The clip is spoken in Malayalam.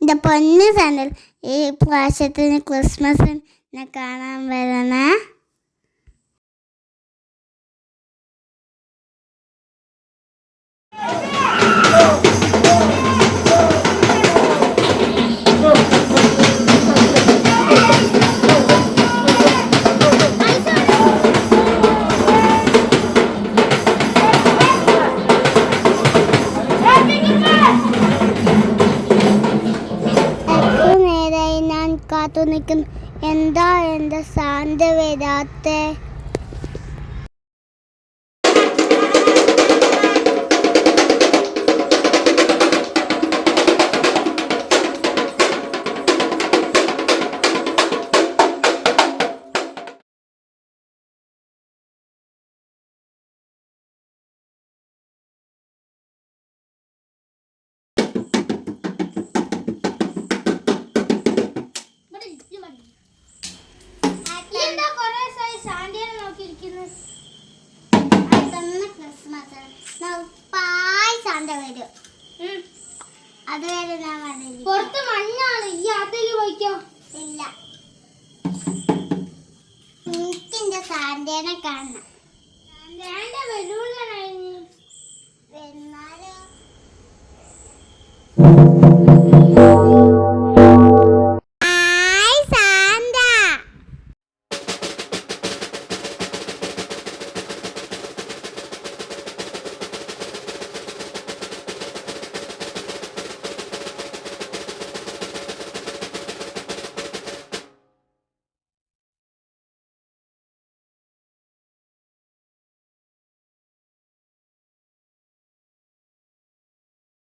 എൻ്റെ പൊന്ന് സാൻഡൽ, ഈ പ്രാവശ്യത്തിന് ക്രിസ്മസിനെ കാണാൻ വരണേ. കാത്തു നിൽക്കുന്നു. എന്താ എൻ്റെ സാന്ത വരാത്തെ? അതുവരെ ഞാൻ പുറത്ത് മഞ്ഞാണ്. ഈ യാത്രയിൽ പോയിക്കോ. ഇല്ല, എനിക്കെന്റെ സാന്റേനെ കാണണം. സാന്റേന്റെ വരൂല എന്നാലും